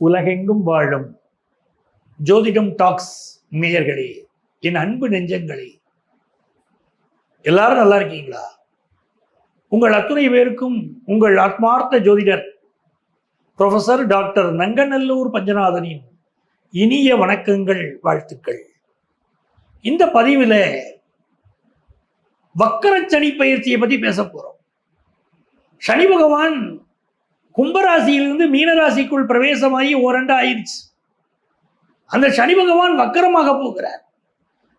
உலகெங்கும் வாழும் ஜோதிடம் டாக்ஸ் நேயர்களே, என் அன்பு நெஞ்சங்களே, எல்லாரும் நல்லா இருக்கீங்களா? உங்கள் அத்துணை பேருக்கும் உங்கள் ஆத்மார்த்த ஜோதிடர் ப்ரொஃபசர் டாக்டர் நங்கநல்லூர் பஞ்சநாதனின் இனிய வணக்கங்கள், வாழ்த்துக்கள். இந்த பதிவில் வக்கர சனி பயிற்சியை பற்றி பேச போறோம். சனி பகவான் கும்பராசியிலிருந்து மீனராசிக்குள் பிரவேசமாகி ஓரண்டு ஆயிடுச்சு. அந்த சனி பகவான் வக்கரமாக போகிறார்.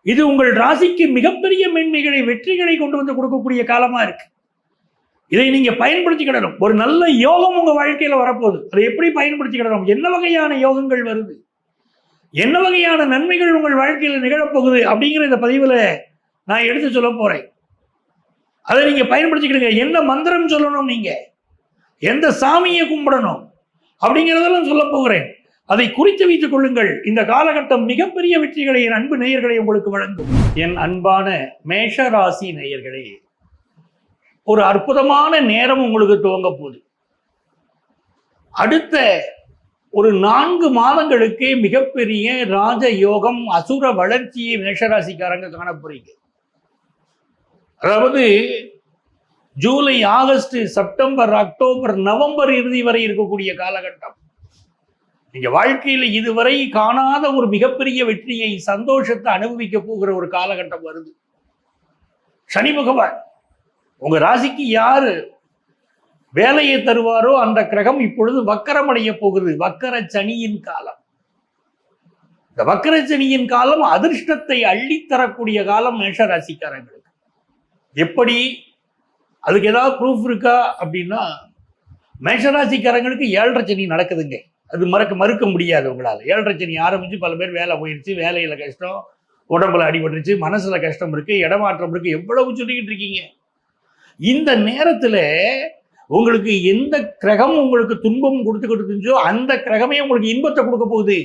இது உங்கள் ராசிக்கு மிகப்பெரிய மேன்மைகளை, வெற்றிகளை கொண்டு வந்து கொடுக்கக்கூடிய காலமா இருக்கு. இதை நீங்க பயன்படுத்திக்கிடணும். ஒரு நல்ல யோகம் உங்க வாழ்க்கையில வரப்போகுது. அதை எப்படி பயன்படுத்திக்கிடணும்? என்ன வகையான யோகங்கள் வருது, என்ன வகையான நன்மைகள் உங்கள் வாழ்க்கையில நிகழப்போகுது அப்படிங்கிற இந்த பதிவுல நான் எடுத்து சொல்ல போறேன். அதை நீங்க பயன்படுத்திக்கிடுங்க. என்ன மந்திரம் சொல்லணும், நீங்க எந்த சாமியை கும்பிடணும் அப்படிங்கிறதெல்லாம் சொல்ல போகிறேன். அதை குறித்து வைத்துக் கொள்ளுங்கள். இந்த காலகட்டம் மிகப்பெரிய வெற்றிகளை என் அன்பு நேயர்களை உங்களுக்கு வழங்கும். என் அன்பான மேஷ ராசி நேயர்களே, ஒரு அற்புதமான நேரம் உங்களுக்கு துவங்க போகுது. அடுத்த ஒரு 4 மாதங்களுக்கு மிகப்பெரிய ராஜ யோகம், அசுர வளர்ச்சியை மேஷராசிக்காரங்க காண போறீங்க. அதாவது July, August, September, October, November இறுதி வரை இருக்கக்கூடிய காலகட்டம். நீங்க வாழ்க்கையில இதுவரை காணாத ஒரு மிகப்பெரிய வெற்றியை, சந்தோஷத்தை அனுபவிக்க போகிற ஒரு காலகட்டம் வருது. சனி பகவான் உங்க ராசிக்கு யாரு வேலையை தருவாரோ அந்த கிரகம் இப்பொழுது வக்கரமடைய போகுது. வக்கர சனியின் காலம். இந்த வக்கர சனியின் காலம் அதிர்ஷ்டத்தை அள்ளித்தரக்கூடிய காலம் மேஷ ராசிக்காரங்களுக்கு. எப்படி? அதுக்கு ஏதாவது ப்ரூஃப் இருக்கா அப்படின்னா, மேஷராசிக்காரங்களுக்கு 7.5 சனி நடக்குதுங்க. அது மறுக்க முடியாது உங்களால். 7.5 சனி ஆரம்பிச்சு பல பேர் வேலை போயிடுச்சு, வேலையில கஷ்டம், உடம்புல அடிபட்டுருச்சு, மனசுல கஷ்டம் இருக்கு, இடமாற்றம் இருக்கு, எவ்வளவு சொல்லிக்கிட்டு இருக்கீங்க. இந்த நேரத்துல உங்களுக்கு எந்த கிரகம் உங்களுக்கு துன்பம் கொடுத்துக்கிட்டு இருந்துச்சோ அந்த கிரகமே உங்களுக்கு இன்பத்தை கொடுக்க போகுது.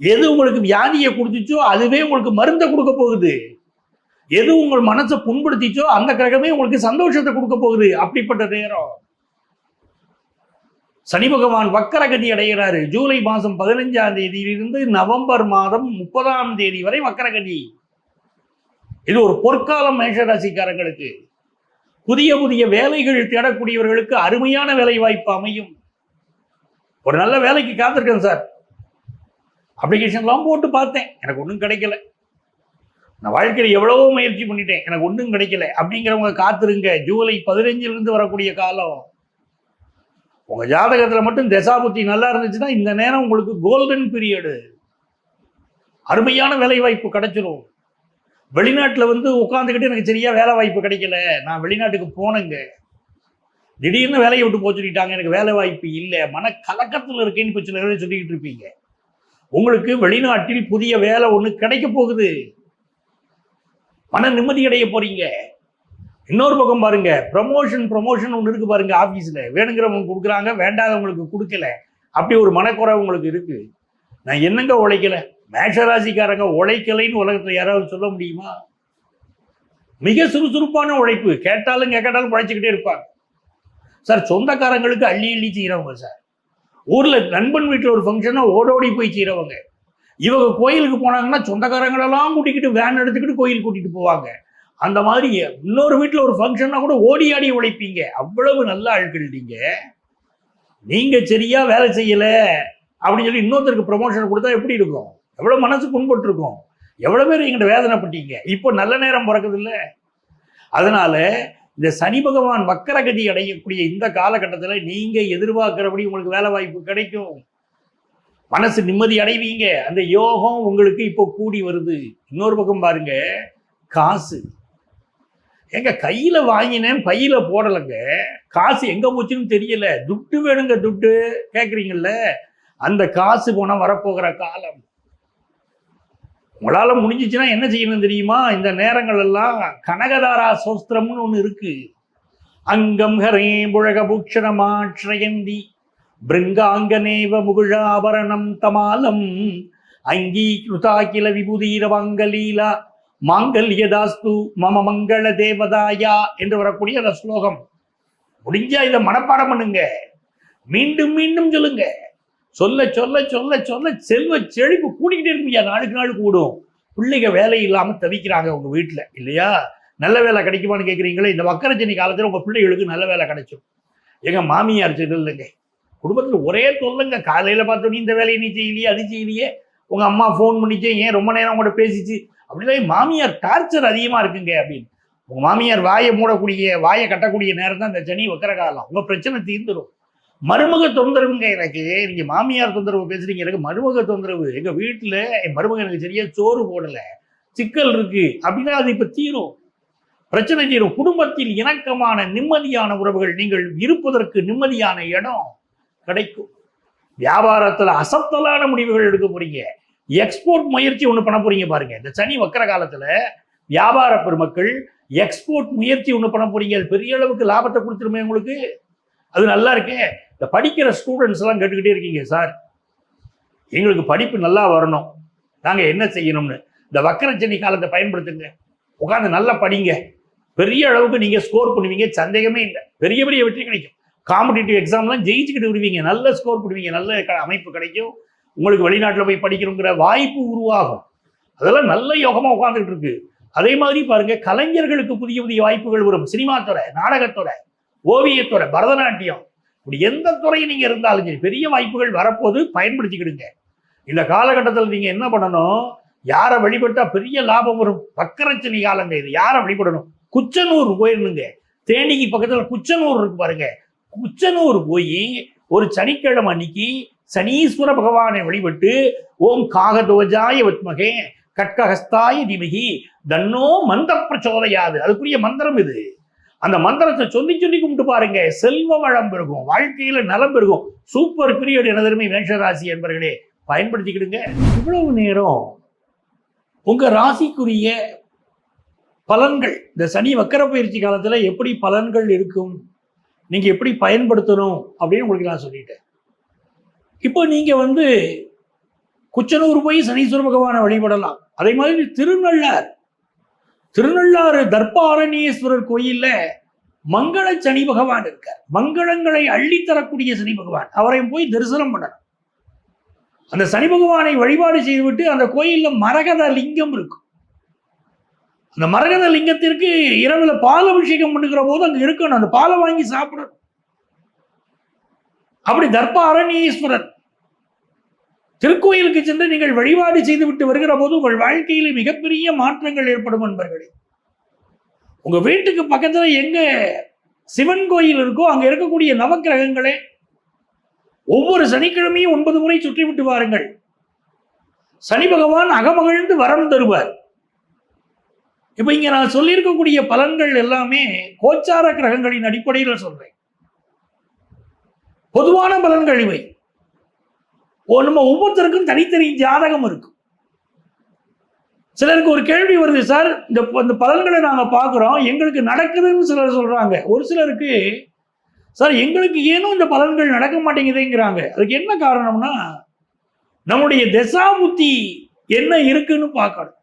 எது உங்களுக்கு வியாதியை கொடுத்துச்சோ அதுவே உங்களுக்கு மருந்தை கொடுக்க போகுது. எது உங்கள் மனசை புண்படுத்திச்சோ அந்த கிரகமே உங்களுக்கு சந்தோஷத்தை கொடுக்க போகுது. அப்படிப்பட்ட நேரம். சனி பகவான் வக்கரகதி அடைகிறாரு. ஜூலை மாதம் 15ஆம் தேதியிலிருந்து நவம்பர் மாதம் 30ஆம் தேதி வரை வக்கரகதி. இது ஒரு பொற்காலம் மேஷராசிக்காரங்களுக்கு. புதிய புதிய வேலைகள் தேடக்கூடியவர்களுக்கு அருமையான வேலை வாய்ப்பு அமையும். ஒரு நல்ல வேலைக்கு காத்திருக்கேன் சார், அப்ளிகேஷன்லாம் போட்டு பார்த்தேன், எனக்கு ஒன்றும் கிடைக்கல. நான் வாழ்க்கையில் எவ்வளவோ முயற்சி பண்ணிட்டேன், எனக்கு ஒன்றும் கிடைக்கல அப்படிங்கிறவங்க காத்திருங்க. ஜூலை 15லிருந்து வரக்கூடிய காலம். உங்க ஜாதகத்துல மட்டும் தசாபுத்தி நல்லா இருந்துச்சுன்னா இந்த நேரம் உங்களுக்கு கோல்டன் பீரியடு. அருமையான வேலை வாய்ப்பு கிடைச்சிரும். வெளிநாட்டுல உட்காந்துக்கிட்டு எனக்கு சரியா வேலை வாய்ப்பு கிடைக்கல, நான் வெளிநாட்டுக்கு போனேங்க, திடீர்னு வேலையை விட்டு போச்சுட்டாங்க, எனக்கு வேலை வாய்ப்பு இல்லை, மன கலக்கத்தில் இருக்கேன்னு இப்போ சில பேர் சொல்லிக்கிட்டு இருப்பீங்க. உங்களுக்கு வெளிநாட்டில் புதிய வேலை ஒன்று கிடைக்க போகுது. மன நிம்மதி அடைய போறீங்க. இன்னொரு பக்கம் பாருங்க, ப்ரமோஷன் ஒன்று இருக்கு பாருங்க. ஆபீஸ்ல வேணுங்கிறவங்க கொடுக்குறாங்க, வேண்டாதவங்களுக்கு கொடுக்கல. அப்படி ஒரு மனக்குறை உங்களுக்கு இருக்கு. நான் என்னங்க உழைக்கல? மேஷராசிக்காரங்க உழைக்கலைன்னு உலகத்துல யாராவது சொல்ல முடியுமா? மிக சுறுசுறுப்பான உழைப்பு, கேட்டாலும் கேட்டாலும் உழைச்சிக்கிட்டே இருப்பாங்க சார். சொந்தக்காரங்களுக்கு அள்ளி அள்ளி செய்யறவங்க சார். ஊர்ல நண்பன் வீட்டில் ஒரு ஃபங்க்ஷனா ஓடோடி போய் செய்யறவங்க. இவங்க கோயிலுக்கு போனாங்கன்னா சொந்தக்காரங்களெல்லாம் கூட்டிக்கிட்டு வேன் எடுத்துக்கிட்டு கோயில் கூட்டிட்டு போவாங்க. அந்த மாதிரி இன்னொரு வீட்டில் ஒரு ஃபங்க்ஷன்னா கூட ஓடி ஆடி உழைப்பீங்க. அவ்வளவு நல்ல ஆட்கள் நீங்க சரியா வேலை செய்யல அப்படின்னு சொல்லி இன்னொருத்தருக்கு ப்ரமோஷன் கொடுத்தா எப்படி இருக்கும்? எவ்வளவு மனசு புண்பட்டு இருக்கும். எவ்வளவு பேர் எங்கிட்ட வேதனைப்பட்டீங்க. இப்போ நல்ல நேரம் பிறக்குது இல்லை? அதனால இந்த சனி பகவான் வக்கரகதி அடையக்கூடிய இந்த காலகட்டத்தில் நீங்க எதிர்பார்க்கிறபடி உங்களுக்கு வேலை வாய்ப்பு கிடைக்கும். மனசு நிம்மதி அடைவீங்க. அந்த யோகம் உங்களுக்கு இப்போ கூடி வருது. இன்னொரு பக்கம் பாருங்க, காசு எங்க கையில வாங்கினேன், பையில போடலைங்க, காசு எங்க போச்சுன்னு தெரியல. துட்டு வேணுங்க, துட்டு கேட்குறீங்கல்ல, அந்த காசு போனா வரப்போகிற காலம். உங்களால முடிஞ்சிச்சுன்னா என்ன செய்யணும் தெரியுமா? இந்த நேரங்கள் எல்லாம் கனகதாரா சோஸ்திரம்னு ஒண்ணு இருக்கு. அங்கம் ஹரே புழக பூஷணமாட்சயந்தி பிருங்காங்கனேவ முகுழாபரணம் தமாலம் அங்கீகிருதா கில விபுதீர மங்கலீலா மாங்கல்யதாஸ்து மம மங்கள தேவதாயா என்று வரக்கூடிய அந்த ஸ்லோகம். முடிஞ்சா இதை மனப்பாடம் பண்ணுங்க, மீண்டும் மீண்டும் சொல்லுங்க. சொல்ல சொல்ல சொல்ல சொல்ல செல்வ செழிப்பு கூட்டிக்கிட்டே இருக்குங்க, நாளுக்கு நாள் கூடும். பிள்ளைங்க வேலை இல்லாமல் தவிக்கிறாங்க உங்கள் வீட்டில் இல்லையா? நல்ல வேலை கிடைக்குமான்னு கேட்குறீங்களே, இந்த வக்கரச்சனி காலத்தில் உங்கள் பிள்ளைகளுக்கு நல்ல வேலை கிடைக்கும். எங்கள் மாமியார் செய்தது இல்லைங்க, குடும்பத்தில் ஒரே தொல்லைங்க. காலையில் பார்த்தோன்னே இந்த வேலையை நீ செய்யலையே, அது செய்யலையே, உங்கள் அம்மா ஃபோன் பண்ணிச்சே, ஏன் ரொம்ப நேரம் கூட பேசிச்சு, அப்படிலாம் மாமியார் டார்ச்சர் அதிகமாக இருக்குங்க அப்படின்னு. உங்கள் மாமியார் வாயை மூடக்கூடிய, வாயை கட்டக்கூடிய நேரம் தான் இந்த சனி வக்கர காலம். உங்கள் பிரச்சனை தீர்ந்துடும். மருமக தொந்தரவுங்க எனக்கு. நீங்க மாமியார் தொந்தரவு பேசுறீங்க, எனக்கு மருமக தொந்தரவு. எங்க வீட்டுல என் மருமக எனக்கு சரியா சோறு போடல, சிக்கல் இருக்கு அப்படின்னா அது இப்ப தீரும், பிரச்சனை தீரும். குடும்பத்தில் இணக்கமான நிம்மதியான உறவுகள், நீங்கள் இருப்பதற்கு நிம்மதியான இடம் கிடைக்கும். வியாபாரத்துல அசத்தலான முடிவுகள் எடுக்க போறீங்க. எக்ஸ்போர்ட் முயற்சி ஒண்ணு பண்ண போறீங்க பாருங்க. இந்த சனி வக்கர காலத்துல வியாபார பெருமக்கள் எக்ஸ்போர்ட் முயற்சி ஒண்ணு பண்ண போறீங்க. அது பெரிய அளவுக்கு லாபத்தை கொடுத்துருமே உங்களுக்கு. அது நல்லா இருக்கே. இந்த படிக்கிற ஸ்டூடெண்ட்ஸ் எல்லாம் கேட்டுக்கிட்டே இருக்கீங்க, சார் எங்களுக்கு படிப்பு நல்லா வரணும், நாங்க என்ன செய்யணும்னு. இந்த வக்கரச்சனி காலத்தை பயன்படுத்துங்க, உட்காந்து நல்லா படிங்க, பெரிய அளவுக்கு நீங்க ஸ்கோர் பண்ணுவீங்க, சந்தேகமே இல்லை. பெரிய பெரிய வெற்றி கிடைக்கும். காம்படிட்டிவ் எக்ஸாம்லாம் ஜெயிச்சுக்கிட்டு விடுவீங்க, நல்ல ஸ்கோர் பண்ணுவீங்க, நல்ல அமைப்பு கிடைக்கும். உங்களுக்கு வெளிநாட்டில் போய் படிக்கணுங்கிற வாய்ப்பு உருவாகும். அதெல்லாம் நல்ல யோகமா உட்காந்துட்டு இருக்கு. அதே மாதிரி பாருங்க, கலைஞர்களுக்கு புதிய புதிய வாய்ப்புகள் வரும். சினிமா துறை, நாடகத்துறை, ஓவியத்துறை, பரதநாட்டியம், இப்படி எந்த துறையும் நீங்க இருந்தாலும் சரி, பெரிய வாய்ப்புகள் வரப்போது, பயன்படுத்திக்கிடுங்க. இந்த காலகட்டத்தில் நீங்க என்ன பண்ணணும், யாரை வழிபட்டா பெரிய லாபம் வரும்? வக்கரச்சனி காலங்க இது. யாரை வழிபடணும்? குச்சனூர் போயிருந்துங்க. தேனிக்கு பக்கத்துல குச்சனூர் இருக்கு பாருங்க. குச்சனூர் போய் ஒரு சனிக்கிழமை அன்னைக்கு சனீஸ்வர பகவானை வழிபட்டு, ஓம் காகதோஜாய வித்மகே கட்கஹஸ்தாய தீமகி தன்னோ மந்த பிரச்சோதயாது, அதுக்குரிய மந்திரம் இது. அந்த மந்திரத்தை சொல்லி சொல்லி கும்பிட்டு பாருங்க, செல்வ வளம் பெருகும், வாழ்க்கையில நலம் பெருகும். சூப்பர் பீரியட் எனதருமை மேஷராசி என்பவர்களே, பயன்படுத்திக்கிடுங்க. இவ்வளவு நேரம் உங்க ராசிக்குரிய பலன்கள், இந்த சனி வக்கர பயிற்சி காலத்துல எப்படி பலன்கள் இருக்கும், நீங்க எப்படி பயன்படுத்தணும் அப்படின்னு உங்களுக்கு நான் சொல்லிட்டேன். இப்போ நீங்க குச்சனூர் போய் சனீஸ்வர பகவானை வழிபடலாம். அதே மாதிரி திருநள்ளாறு தர்பாரண்யேஸ்வரர் கோயில்ல மங்கள சனி பகவான் இருக்கார். மங்களங்களை அள்ளி தரக்கூடிய சனி பகவான், அவரையும் போய் தரிசனம் பண்ணணும். அந்த சனி பகவானை வழிபாடு செய்துவிட்டு அந்த கோயில்ல மரகத லிங்கம் இருக்கும். அந்த மரகத லிங்கத்திற்கு இரவுல பால் அபிஷேகம் பண்ணுகிற போது அங்க இருக்கணும், அந்த பாலை வாங்கி சாப்பிடணும். அப்படி தர்பாரண்யேஸ்வரர் திருக்கோயிலுக்கு சென்று நீங்கள் வழிபாடு செய்துவிட்டு வருகிற போது உங்கள் வாழ்க்கையில மிகப்பெரிய மாற்றங்கள் ஏற்படும் நண்பர்களே. உங்க வீட்டுக்கு பக்கத்துல எங்க சிவன் கோயில் இருக்கோ அங்க இருக்கக்கூடிய நவக்கிரகங்களே ஒவ்வொரு சனிக்கிழமையும் 9 முறை சுற்றி விட்டு வாருங்கள். சனி பகவான் அகமகிழ்ந்து வரம் தருவார். இப்ப இங்க நான் சொல்லியிருக்கக்கூடிய பலன்கள் எல்லாமே கோச்சார கிரகங்களின் அடிப்படையில் சொல்றேன். பொதுவான பலன்கள் இவை. நம்ம ஒவ்வொருத்தருக்கும் தனித்தனி ஜாதகம் இருக்கும். சிலருக்கு ஒரு கேள்வி வருது, சார் இந்த பலன்களை நாங்க பார்க்கிறோம், எங்களுக்கு நடக்குதுன்னு சிலர் சொல்றாங்க. ஒரு சிலருக்கு, சார் எங்களுக்கு ஏனும் இந்த பலன்கள் நடக்க மாட்டேங்குதுங்கிறாங்க. அதுக்கு என்ன காரணம்னா, நம்முடைய தசாபுத்தி என்ன இருக்குன்னு பார்க்கணும்.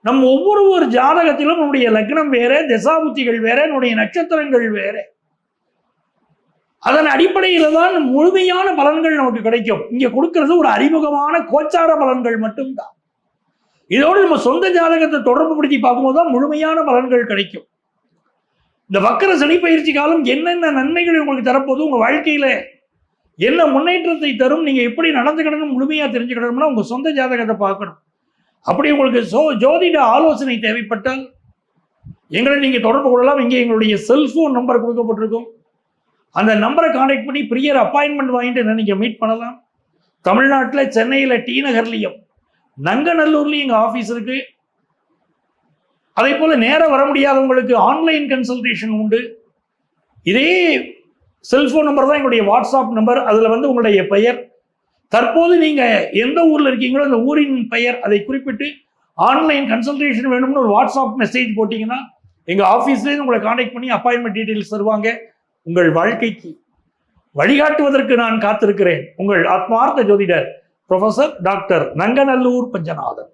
நம்ம ஒவ்வொரு ஜாதகத்திலும் நம்முடைய லக்னம் வேற, தசாபுத்திகள் வேற, நம்முடைய நட்சத்திரங்கள் வேற. அதன் அடிப்படையில தான் முழுமையான பலன்கள் நமக்கு கிடைக்கும். இங்க கொடுக்கிறது ஒரு அறிமுகமான கோச்சார பலன்கள் மட்டும்தான். இதோடு நம்ம சொந்த ஜாதகத்தை தொடர்பு படுத்தி பார்க்கும்போது தான் முழுமையான பலன்கள் கிடைக்கும். இந்த வக்கர சனி பயிற்சி காலம் என்னென்ன நன்மைகள் உங்களுக்கு தரப்போது, உங்க வாழ்க்கையில என்ன முன்னேற்றத்தை தரும், நீங்க எப்படி நடந்துக்கணும் முழுமையா தெரிஞ்சுக்கணும்னா உங்க சொந்த ஜாதகத்தை பார்க்கணும். அப்படி உங்களுக்கு ஜோதிட ஆலோசனை தேவைப்பட்டால் எங்களை நீங்க தொடர்பு கொள்ளலாம். இங்கே எங்களுடைய செல்போன் நம்பர் கொடுக்கப்பட்டிருக்கும். அந்த நம்பரை கான்டாக்ட் பண்ணி ப்ரியர் அப்பாயின்மெண்ட் வாங்கிட்டு நீங்க மீட் பண்ணலாம். தமிழ்நாட்டில் சென்னையில் டி நகர்லையும் நங்கநல்லூர்லையும் எங்கள் ஆஃபீஸ் இருக்கு. அதே போல் நேராக வர முடியாதவங்களுக்கு ஆன்லைன் கன்சல்டேஷன் உண்டு. இதே செல்போன் நம்பர் தான் எங்களுடைய வாட்ஸ்அப் நம்பர். அதில் உங்களுடைய பெயர், தற்போது நீங்கள் எந்த ஊரில் இருக்கீங்களோ அந்த ஊரின் பெயர் அதை குறிப்பிட்டு ஆன்லைன் கன்சல்டேஷன் வேணும்னு ஒரு வாட்ஸ்அப் மெசேஜ் போட்டிங்கன்னா எங்கள் ஆஃபீஸ்லேருந்து உங்களை கான்டாக்ட் பண்ணி அப்பாயின்மெண்ட் டீட்டெயில்ஸ் தருவாங்க. உங்கள் வாழ்க்கைக்கு வழிகாட்டுவதற்கு நான் காத்திருக்கிறேன். உங்கள் ஆத்மார்த்த ஜோதிடர் ப்ரொஃபசர் டாக்டர் நங்கநல்லூர் பஞ்சநாதன்.